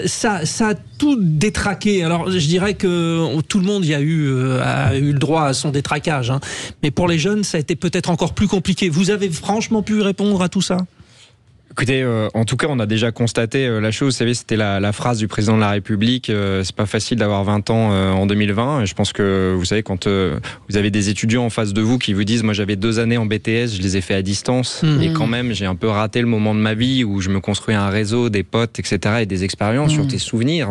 Ça a tout détraqué. Alors, je dirais que tout le monde a eu le droit à son détraquage. Hein. Mais pour les jeunes, ça a été peut-être encore plus compliqué. Vous avez franchement pu répondre à tout ça ? Écoutez, en tout cas, on a déjà constaté la chose. Vous savez, c'était la phrase du président de la République. C'est pas facile d'avoir 20 ans en 2020. Et je pense que, vous savez, quand vous avez des étudiants en face de vous qui vous disent, moi j'avais 2 années en BTS, je les ai fait à distance. Et quand même, j'ai un peu raté le moment de ma vie où je me construis un réseau, des potes, etc. et des expériences sur des souvenirs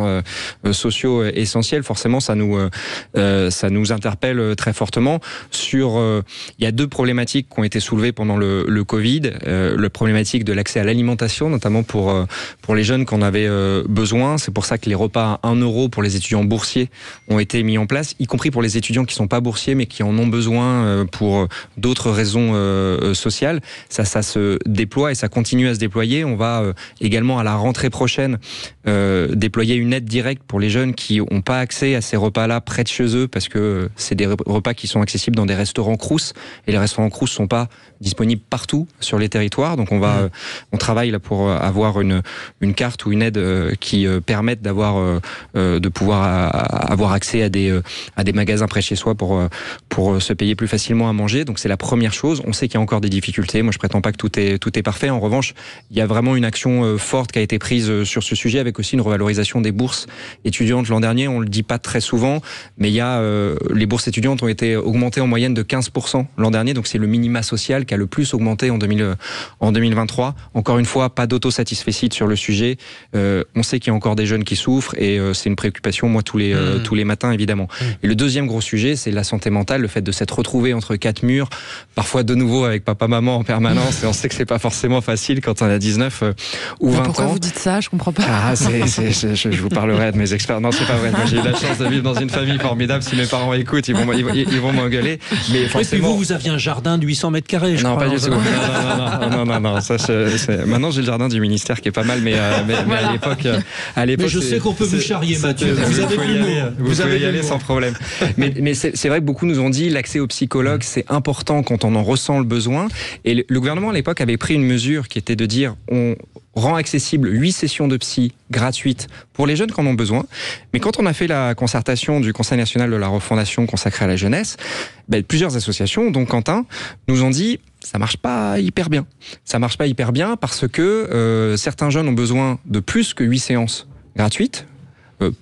sociaux essentiels. Forcément, ça nous interpelle très fortement. Il y a 2 problématiques qui ont été soulevées pendant le Covid. La problématique de l'accès à l'alimentation, notamment pour les jeunes qu'on avait besoin. C'est pour ça que les repas à 1 euro pour les étudiants boursiers ont été mis en place, y compris pour les étudiants qui ne sont pas boursiers, mais qui en ont besoin pour d'autres raisons sociales. Ça se déploie et ça continue à se déployer. On va également, à la rentrée prochaine, déployer une aide directe pour les jeunes qui n'ont pas accès à ces repas-là près de chez eux, parce que c'est des repas qui sont accessibles dans des restaurants Crous, et les restaurants Crous ne sont pas disponibles partout sur les territoires. Donc on travaille là pour avoir une carte ou une aide qui permette de pouvoir avoir accès à des magasins près de chez soi pour se payer plus facilement à manger. Donc c'est la première chose. On sait qu'il y a encore des difficultés. Moi, je prétends pas que tout est parfait. En revanche, il y a vraiment une action forte qui a été prise sur ce sujet, avec aussi une revalorisation des bourses étudiantes l'an dernier. On le dit pas très souvent, mais les bourses étudiantes ont été augmentées en moyenne de 15% l'an dernier. Donc c'est le minima social qui a le plus augmenté en 2023. Encore une fois, pas d'autosatisfecit sur le sujet. On sait qu'il y a encore des jeunes qui souffrent et c'est une préoccupation, moi, tous les matins, évidemment. Et le deuxième gros sujet, c'est la santé mentale, le fait de s'être retrouvé entre 4 murs, parfois de nouveau avec papa-maman en permanence. Et on sait que c'est pas forcément facile quand on a 19 ou 20 ans. Pourquoi vous dites ça ? Je comprends pas. Je vous parlerai de mes experts. Non, c'est pas vrai. Moi, j'ai eu la chance de vivre dans une famille formidable. Si mes parents écoutent, ils vont m'engueuler. Mais forcément... Et puis vous aviez un jardin de 800 mètres carrés, je crois. Non, pas du tout. Non. Ça, maintenant, j'ai le jardin du ministère qui est pas mal, mais à l'époque, mais je sais qu'on peut vous charrier, Mathieu. Vous pouvez y aller sans problème. Mais c'est vrai que beaucoup nous ont dit l'accès aux psychologues, c'est important quand on en ressent le besoin. Et le gouvernement à l'époque avait pris une mesure qui était de dire on rend accessible 8 sessions de psy gratuites pour les jeunes qui en ont besoin. Mais quand on a fait la concertation du Conseil national de la refondation consacrée à la jeunesse, plusieurs associations, dont Quentin, nous ont dit ça marche pas hyper bien. Ça marche pas hyper bien parce que certains jeunes ont besoin de plus que 8 séances gratuites.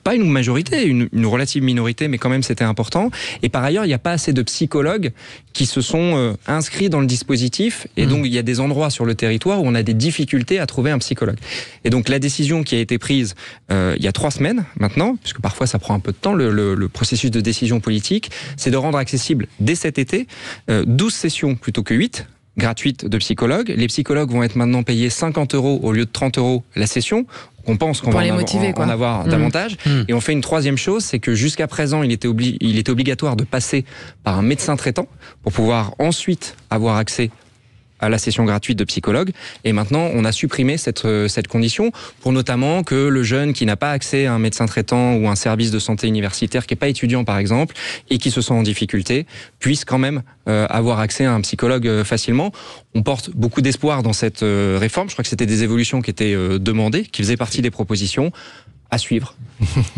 Pas une majorité, une relative minorité, mais quand même c'était important. Et par ailleurs, il n'y a pas assez de psychologues qui se sont inscrits dans le dispositif. Et donc, il y a des endroits sur le territoire où on a des difficultés à trouver un psychologue. Et donc, la décision qui a été prise il y a 3 semaines maintenant, puisque parfois ça prend un peu de temps, le processus de décision politique, c'est de rendre accessible dès cet été 12 sessions plutôt que 8 gratuites de psychologues. Les psychologues vont être maintenant payés 50 € au lieu de 30 € la session. On pense qu'on va en avoir davantage. Et on fait une troisième chose, c'est que jusqu'à présent, il était obligatoire de passer par un médecin traitant pour pouvoir ensuite avoir accès à la session gratuite de psychologue. Et maintenant, on a supprimé cette condition pour notamment que le jeune qui n'a pas accès à un médecin traitant ou un service de santé universitaire, qui n'est pas étudiant par exemple, et qui se sent en difficulté, puisse quand même avoir accès à un psychologue facilement. On porte beaucoup d'espoir dans cette réforme. Je crois que c'était des évolutions qui étaient demandées, qui faisaient partie des propositions. À suivre.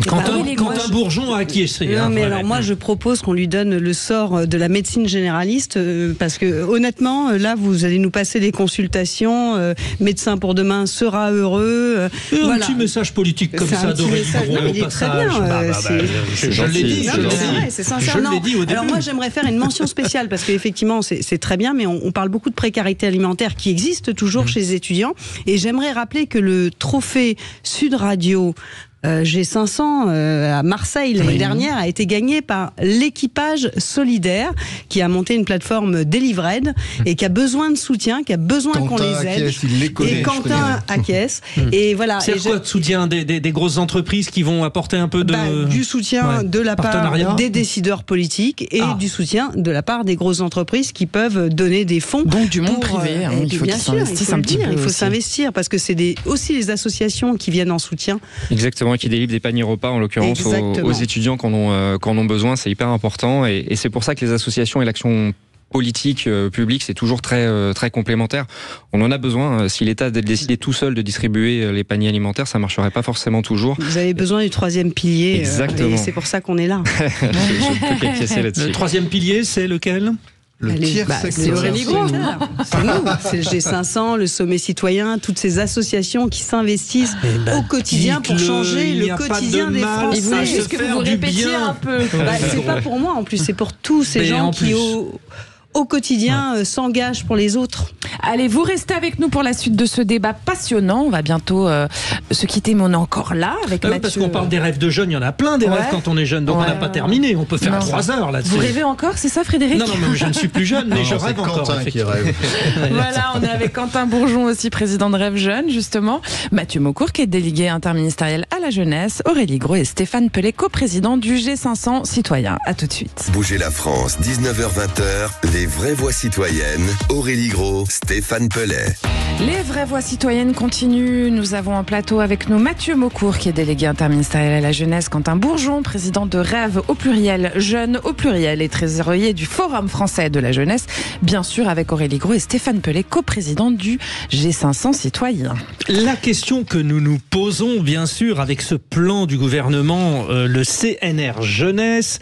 Quentin Bourgeon a acquiescé. Non, mais alors moi je propose qu'on lui donne le sort de la médecine généraliste parce que honnêtement là vous allez nous passer des consultations. Médecin pour demain sera heureux. Un petit message politique comme ça d'Aurélie Gros. Il est très bien. Je l'ai dit. C'est sincère. Alors moi j'aimerais faire une mention spéciale parce qu'effectivement c'est très bien, mais on parle beaucoup de précarité alimentaire qui existe toujours chez les étudiants. Et j'aimerais rappeler que le trophée Sud Radio G500 à Marseille l'année dernière a été gagné par l'équipage solidaire qui a monté une plateforme Delivered et qui a besoin de soutien, qui a besoin qu'on les aide. Et Quentin acquiesce. Et voilà. C'est quoi de soutien des grosses entreprises qui vont apporter un peu de du soutien de la part des décideurs politiques et du soutien de la part des grosses entreprises qui peuvent donner des fonds. Donc du monde privé, il faut qu'ils s'investissent un petit peu. Il faut s'investir parce que c'est aussi les associations qui viennent en soutien. Exactement, qui délivrent des paniers repas en l'occurrence aux étudiants qui en ont besoin, c'est hyper important et c'est pour ça que les associations et l'action politique publique, c'est toujours très complémentaire. On en a besoin. Si l'État décidait tout seul de distribuer les paniers alimentaires, ça marcherait pas forcément toujours. Vous avez besoin du troisième pilier. Exactement. Et c'est pour ça qu'on est là. je peux qu'acquiescer là-dessus. Le troisième pilier, c'est lequel ? C'est Aurélie Gros. C'est nous. C'est le G500, le Sommet citoyen, toutes ces associations qui s'investissent au quotidien pour changer le quotidien des Français. Il voulait juste que vous vous répétiez un peu. C'est pas pour moi en plus, c'est pour tous ces gens qui au quotidien s'engagent pour les autres. Allez, vous restez avec nous pour la suite de ce débat passionnant. On va bientôt se quitter, mais on est encore là avec Mathieu. Parce qu'on parle des rêves de jeunes, il y en a plein des rêves quand on est jeune, donc on n'a pas terminé. On peut faire 3 heures là-dessus. Vous rêvez encore, c'est ça Frédéric ? Non, mais je ne suis plus jeune, mais je rêve encore. Quentin qui rêve. Voilà, on est avec Quentin Bourgeon aussi, président de Rêve Jeune, justement. Mathieu Maucourt, qui est délégué interministériel à la jeunesse. Aurélie Gros et Stéphane Pellet, coprésident du G500 Citoyens. À tout de suite. Bougez la France, 19h-20h, les vraies voix citoyennes. Aurélie Gros, Stéphane Pellet. Les vraies voix citoyennes continuent. Nous avons en plateau avec nous Mathieu Maucourt, qui est délégué interministériel à la jeunesse, Quentin Bourgeon, président de Rêve au pluriel, Jeune au pluriel et trésorier du Forum français de la jeunesse, bien sûr avec Aurélie Gros et Stéphane Pellet, coprésident du G500 Citoyens. La question que nous nous posons, bien sûr, avec ce plan du gouvernement, le CNR Jeunesse,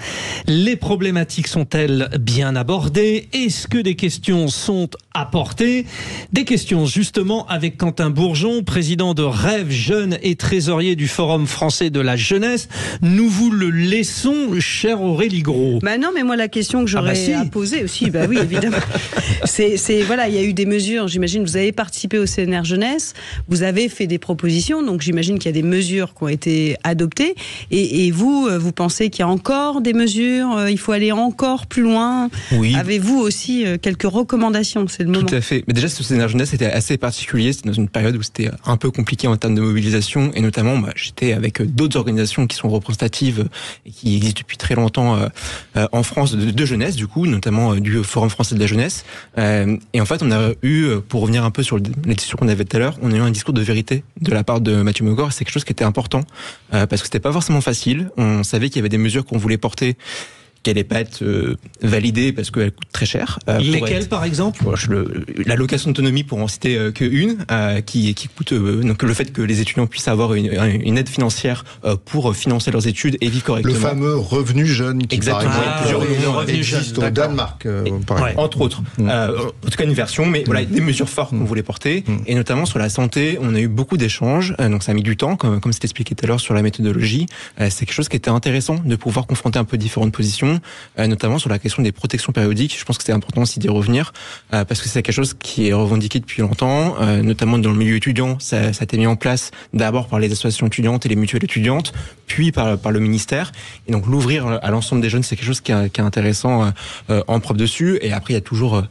les problématiques sont-elles bien abordées ? Est-ce que des questions sont apportées ? Des questions justement avec Quentin Bourgeon, président de Rêve Jeune et trésorier du Forum français de la jeunesse. Nous vous le laissons, chère Aurélie Gros. Non, mais moi la question que j'aurais à poser aussi, oui, évidemment. Voilà, il y a eu des mesures, j'imagine, vous avez participé au CNR Jeunesse, vous avez fait des propositions, donc j'imagine qu'il y a des mesures qui ont été adoptées, et vous pensez qu'il y a encore des mesures, il faut aller encore plus loin. Oui. Avez-vous aussi quelques recommandations ? C'est le moment. Tout à fait. Mais déjà, ce CNR Jeunesse était assez particulier, c'était dans une période où c'était un peu compliqué en termes de mobilisation, et notamment, j'étais avec d'autres organisations qui sont représentatives et qui existent depuis très longtemps en France de jeunesse, du coup, notamment du Forum français de la jeunesse. Et en fait, on a eu, pour revenir un peu sur les discours qu'on avait tout à l'heure, on a eu un discours de vérité de la part de Mathieu Maucourt. C'est quelque chose qui était important parce que c'était pas forcément facile. On savait qu'il y avait des mesures qu'on voulait porter qui n'allait pas être validée parce qu'elle coûte très cher. Lesquelles, par exemple ? L'allocation d'autonomie, pour en citer qu'une, qui coûte donc le fait que les étudiants puissent avoir une aide financière pour financer leurs études et vivre correctement. Le fameux revenu jeune qui exactement. existe au Danemark, entre autres. En tout cas une version, mais voilà, des mesures fortes qu'on voulait porter, et notamment sur la santé, on a eu beaucoup d'échanges, donc ça a mis du temps, comme c'était expliqué tout à l'heure sur la méthodologie. C'est quelque chose qui était intéressant de pouvoir confronter un peu différentes positions, notamment sur la question des protections périodiques. Je pense que c'est important aussi d'y revenir, parce que c'est quelque chose qui est revendiqué depuis longtemps, notamment dans le milieu étudiant. Ça a été mis en place d'abord par les associations étudiantes et les mutuelles étudiantes, puis par le ministère. Et donc l'ouvrir à l'ensemble des jeunes, c'est quelque chose qui est intéressant en preuve dessus. Et après, il y a toujours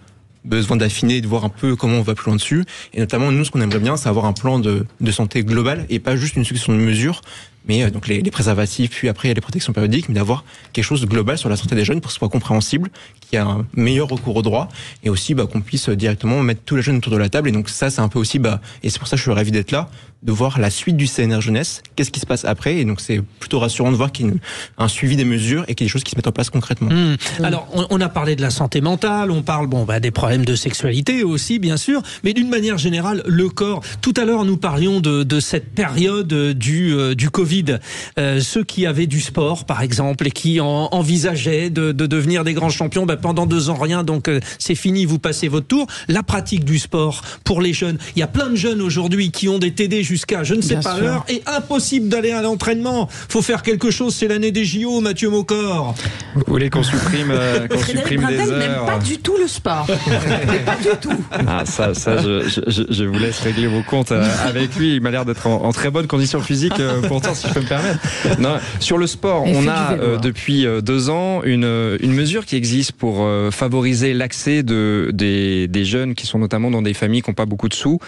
besoin d'affiner, de voir un peu comment on va plus loin dessus. Et notamment, nous, ce qu'on aimerait bien, c'est avoir un plan de santé global et pas juste une succession de mesures, mais donc les préservatifs, puis après il y a les protections périodiques, mais d'avoir quelque chose de global sur la santé des jeunes pour que ce soit compréhensible, qu'il y ait un meilleur recours au droit, et aussi qu'on puisse directement mettre tous les jeunes autour de la table. Et donc ça, c'est un peu aussi, et c'est pour ça que je suis ravi d'être là, de voir la suite du CNR Jeunesse, qu'est-ce qui se passe après, et donc c'est plutôt rassurant de voir qu'il y a un suivi des mesures et qu'il y a des choses qui se mettent en place concrètement. Alors, on a parlé de la santé mentale, on parle des problèmes de sexualité aussi, bien sûr, mais d'une manière générale, le corps. Tout à l'heure, nous parlions de cette période du Covid. Ceux qui avaient du sport, par exemple, et qui envisageaient de devenir des grands champions, pendant 2 ans, rien, donc c'est fini, vous passez votre tour. La pratique du sport pour les jeunes. Il y a plein de jeunes aujourd'hui qui ont des TD jusqu'à je ne sais pas l'heure, et impossible d'aller à l'entraînement. Faut faire quelque chose, c'est l'année des JO, Mathieu Maucourt. Vous voulez qu'on supprime Frédéric des heures? n'aime pas du tout le sport. Mais pas du tout. Ça, je vous laisse régler vos comptes avec lui. Il m'a l'air d'être en très bonne condition physique. Pourtant, si je peux me permettre. Non, sur le sport, on a depuis 2 ans une mesure qui existe pour favoriser l'accès des jeunes qui sont notamment dans des familles qui n'ont pas beaucoup de sous,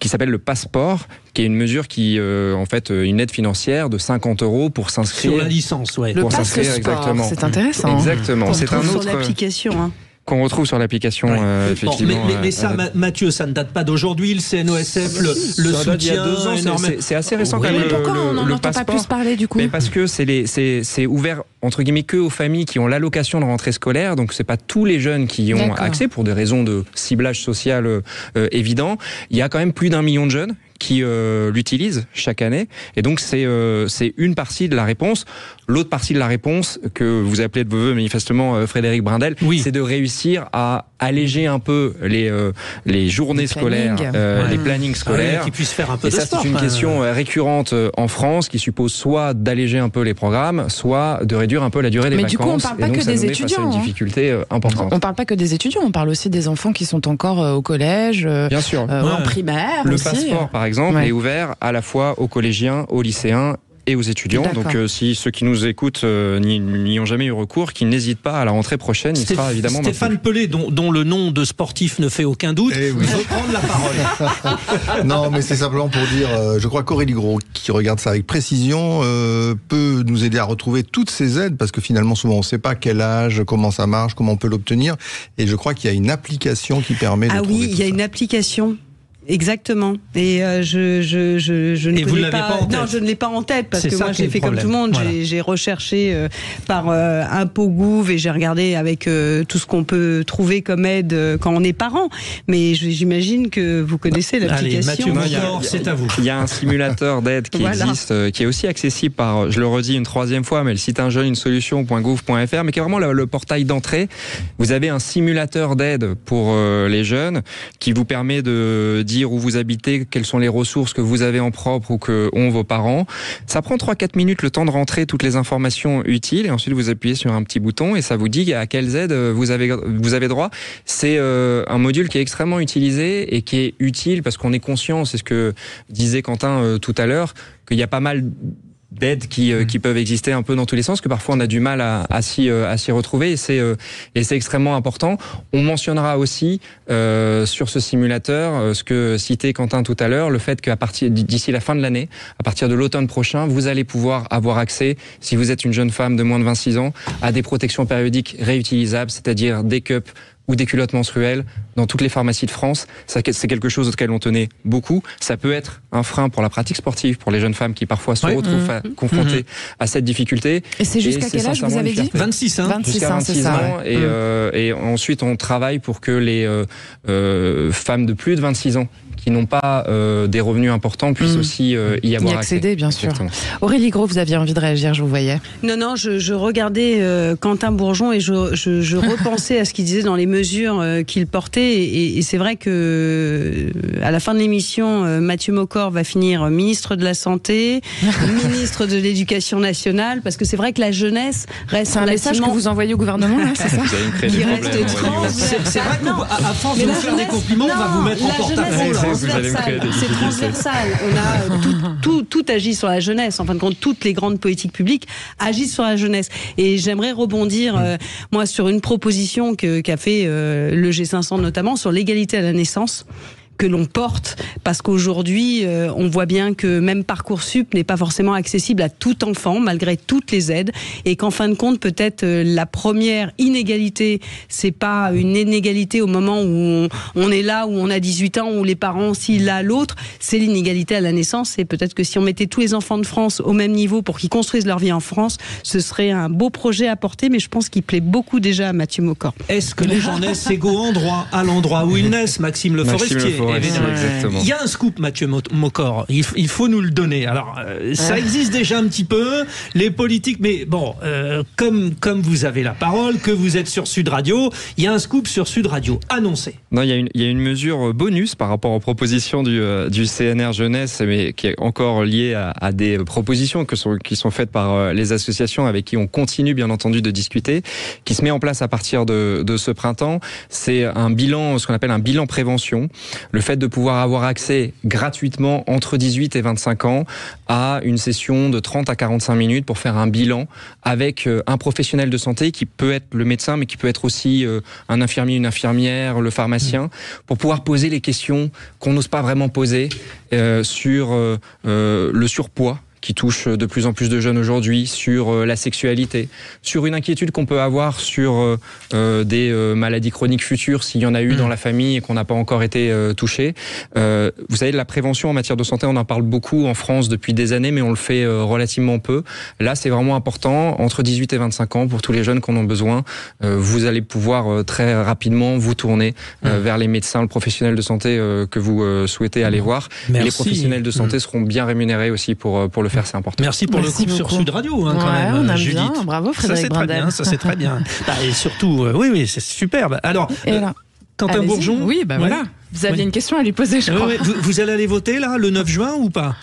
qui s'appelle le passeport, qui est une mesure qui, en fait, une aide financière de 50 € pour s'inscrire. Sur la licence, ouais. Le passe sport, exactement. C'est intéressant. Exactement. C'est un autre. Sur l'application, hein. Qu'on retrouve sur l'application, effectivement. Bon, mais ça, Mathieu, ça ne date pas d'aujourd'hui. Le CNOSF le soutient. Il y a 2 ans, c'est assez récent quand même. Mais pourquoi on n'en entend pas plus parler du coup? Mais parce que c'est ouvert entre guillemets que aux familles qui ont l'allocation de rentrée scolaire. Donc c'est pas tous les jeunes qui y ont accès pour des raisons de ciblage social évident. Il y a quand même plus d'1 million de jeunes qui l'utilisent chaque année. Et donc, c'est une partie de la réponse. L'autre partie de la réponse, que vous appelez de vos voeux manifestement Frédéric Brindel, c'est de réussir à alléger un peu les journées scolaires, les plannings scolaires. Qu'ils puissent faire un peu de sport. Et ça, c'est une question récurrente en France qui suppose soit d'alléger un peu les programmes, soit de réduire un peu la durée des vacances. Mais du coup, on ne parle pas que des étudiants. C'est une difficulté importante. On ne parle pas que des étudiants, on parle aussi des enfants qui sont encore au collège, bien sûr, en primaire le aussi. Passeport, par exemple, est ouvert à la fois aux collégiens, aux lycéens et aux étudiants. Donc si ceux qui nous écoutent n'y ont jamais eu recours, qu'ils n'hésitent pas à la rentrée prochaine, il sera évidemment Stéphane Pelé, dont le nom de sportif ne fait aucun doute, veut prendre la parole. Non, mais c'est simplement pour dire, je crois qu'Aurélie Gros, qui regarde ça avec précision, peut nous aider à retrouver toutes ces aides, parce que finalement, souvent, on ne sait pas quel âge, comment ça marche, comment on peut l'obtenir. Et je crois qu'il y a une application qui permet de trouver tout ça. Il y a une application. Exactement. Et je ne connais pas. Non, je ne l'ai pas en tête parce que moi j'ai fait comme tout le monde. Voilà. J'ai recherché par ImpôGouv et j'ai regardé avec tout ce qu'on peut trouver comme aide quand on est parent. Mais j'imagine que vous connaissez l'application. Allez, Mathieu Mocor, c'est à vous. Il y a un simulateur d'aide qui existe, qui est aussi accessible par, je le redis une 3e fois, mais le site unjeune-une-solution.gouv.fr, mais qui est vraiment le portail d'entrée. Vous avez un simulateur d'aide pour les jeunes qui vous permet de dire où vous habitez, quelles sont les ressources que vous avez en propre ou que ont vos parents. Ça prend 3-4 minutes le temps de rentrer toutes les informations utiles et ensuite vous appuyez sur un petit bouton et ça vous dit à quelles aides vous avez droit. C'est un module qui est extrêmement utilisé et qui est utile parce qu'on est conscient, c'est ce que disait Quentin tout à l'heure, qu'il y a pas mal d'aides qui peuvent exister un peu dans tous les sens, que parfois on a du mal à s'y retrouver et c'est extrêmement important. On mentionnera aussi sur ce simulateur ce que citait Quentin tout à l'heure, le fait qu'à partir d'ici la fin de l'année, à partir de l'automne prochain, vous allez pouvoir avoir accès, si vous êtes une jeune femme de moins de 26 ans, à des protections périodiques réutilisables, c'est-à-dire des cups ou des culottes menstruelles dans toutes les pharmacies de France. C'est quelque chose auquel on tenait beaucoup. Ça peut être un frein pour la pratique sportive, pour les jeunes femmes qui parfois se retrouvent confrontées à cette difficulté. Et c'est jusqu'à quel âge vous avez dit ? 26, hein. 26 ans, c'est ça. Ans. Et ensuite, on travaille pour que les femmes de plus de 26 ans qui n'ont pas des revenus importants puissent aussi y avoir accéder, bien sûr. Exactement. Aurélie Gros, vous aviez envie de réagir, je vous voyais. Non, je regardais Quentin Bourgeon et je repensais à ce qu'il disait dans les mesures qu'il portait et c'est vrai que à la fin de l'émission, Mathieu Mocor va finir ministre de la Santé, ministre de l'Éducation nationale, parce que c'est vrai que la jeunesse reste un message que vous envoyez au gouvernement, là, c'est ça ? Vous allez me créer des problèmes. C'est vrai qu'à force de vous faire des compliments, on va vous mettre en porte-à-faux. C'est transversal. On a tout agit sur la jeunesse. En fin de compte, toutes les grandes politiques publiques agissent sur la jeunesse. Et j'aimerais rebondir, moi, sur une proposition qu'a fait le G500 notamment sur l'égalité à la naissance, que l'on porte, parce qu'aujourd'hui, on voit bien que même Parcoursup n'est pas forcément accessible à tout enfant, malgré toutes les aides, et qu'en fin de compte, peut-être la première inégalité, c'est pas une inégalité au moment où on est là, où on a 18 ans, où les parents, s'il a l'autre, c'est l'inégalité à la naissance, et peut-être que si on mettait tous les enfants de France au même niveau pour qu'ils construisent leur vie en France, ce serait un beau projet à porter, mais je pense qu'il plaît beaucoup déjà à Mathieu Mocor. Est-ce que les gens naissent égaux à l'endroit où ils naissent, Maxime Le Forestier? Il y a un scoop, Mathieu Mocor, il faut nous le donner. Alors, ça existe déjà un petit peu, les politiques, mais bon, comme vous avez la parole, que vous êtes sur Sud Radio, il y a un scoop sur Sud Radio, annoncé. Non, il y a une mesure bonus par rapport aux propositions du CNR Jeunesse, mais qui est encore liée à des propositions qui sont faites par les associations avec qui on continue bien entendu de discuter, qui se met en place à partir de ce printemps. C'est un bilan, ce qu'on appelle un bilan prévention. le fait de pouvoir avoir accès gratuitement entre 18 et 25 ans à une session de 30 à 45 minutes pour faire un bilan avec un professionnel de santé qui peut être le médecin, mais qui peut être aussi un infirmier, une infirmière, le pharmacien, pour pouvoir poser les questions qu'on n'ose pas vraiment poser sur le surpoids qui touche de plus en plus de jeunes aujourd'hui, sur la sexualité, sur une inquiétude qu'on peut avoir sur des maladies chroniques futures, s'il y en a eu dans la famille et qu'on n'a pas encore été touché. Vous savez, la prévention en matière de santé, on en parle beaucoup en France depuis des années, mais on le fait relativement peu. Là, c'est vraiment important, entre 18 et 25 ans, pour tous les jeunes qui en ont besoin, vous allez pouvoir très rapidement vous tourner vers les médecins, le professionnel de santé que vous souhaitez aller voir. Merci. Et les professionnels de santé seront bien rémunérés aussi pour le faire, c'est important. Merci pour le coup sur Sud Radio, hein, quand même, on aime Judith. bien. Bravo, Frédéric Brandel. Ça c'est très bien. Et surtout, oui, c'est superbe. Alors, Quentin Bourgeon. Oui, voilà. Vous aviez une question à lui poser, je crois. Vous allez aller voter là, le 9 juin ou pas?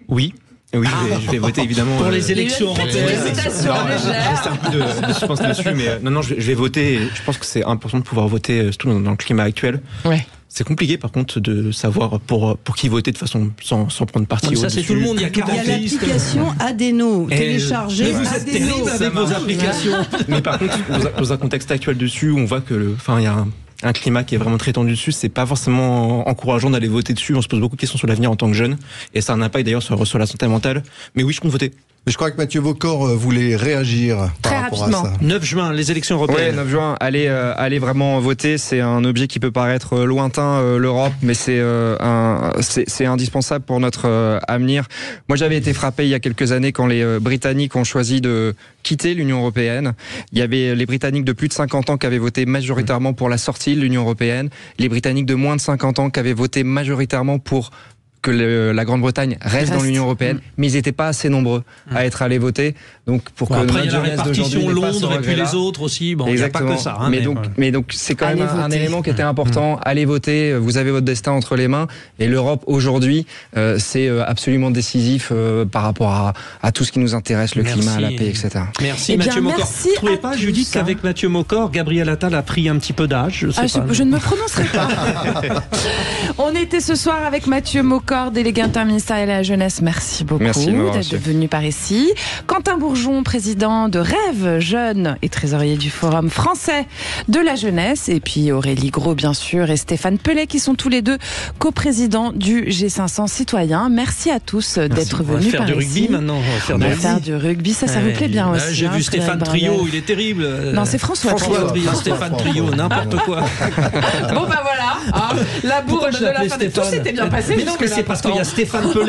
Oui. Oui, je vais voter évidemment pour les élections européennes. J'ai un peu de suspense dessus, mais non, je vais voter. Et je pense que c'est important de pouvoir voter, surtout dans le climat actuel. Ouais. C'est compliqué par contre de savoir pour qui voter de façon sans prendre parti. Ça c'est tout le monde, il y a 40 listes. L'application Adeno, téléchargée. Vous êtes terrible avec vos applications. Mais par contre, dans un contexte actuel dessus, on voit que il y a un climat qui est vraiment très tendu dessus, c'est pas forcément encourageant d'aller voter dessus. On se pose beaucoup de questions sur l'avenir en tant que jeune, et ça a un impact d'ailleurs sur la santé mentale. Mais oui, je compte voter. Je crois que Mathieu Bocor voulait réagir par rapport à ça. 9 juin, les élections européennes. Oui, 9 juin, allez vraiment voter. C'est un objet qui peut paraître lointain, l'Europe, mais c'est indispensable pour notre avenir. Moi, j'avais été frappé il y a quelques années quand les Britanniques ont choisi de quitter l'Union européenne. Il y avait les Britanniques de plus de 50 ans qui avaient voté majoritairement pour la sortie de l'Union européenne, les Britanniques de moins de 50 ans qui avaient voté majoritairement pour que la Grande-Bretagne reste dans l'Union européenne, mais ils n'étaient pas assez nombreux à être allés voter. Donc pour que après, il y a la jeunesse d'aujourd'hui répartition n'ait pas ce Londres et puis regret-là. les autres aussi. Bon, il n'y a pas que ça. Hein, mais donc c'est quand même un élément qui était important. Allez voter, vous avez votre destin entre les mains. Et l'Europe aujourd'hui, c'est absolument décisif par rapport à tout ce qui nous intéresse, le climat, la paix, etc. Merci Mathieu Mocor. Vous ne trouvez pas, Judith, qu'avec Mathieu Mocor, Gabriel Attal a pris un petit peu d'âge? Je ne me prononcerai pas. On était ce soir avec Mathieu Mocor, délégué interministériel à la jeunesse. Merci beaucoup d'être venu par ici. Quentin Bourgeon, président de Rêve Jeune et trésorier du Forum français de la jeunesse. Et puis Aurélie Gros, bien sûr, et Stéphane Pellet, qui sont tous les deux coprésidents du G500 citoyen. Merci à tous d'être venus par ici. On va faire du rugby maintenant. On va faire du rugby, ça vous plaît bien aussi. J'ai vu Stéphane Trio, il est terrible. Non, c'est François Trio. Stéphane Trio, n'importe quoi. Bon, bah voilà, la bourge de la fin de... Tout s'était bien passé. Mais non, mais c'est parce qu'il y a Stéphane Pellet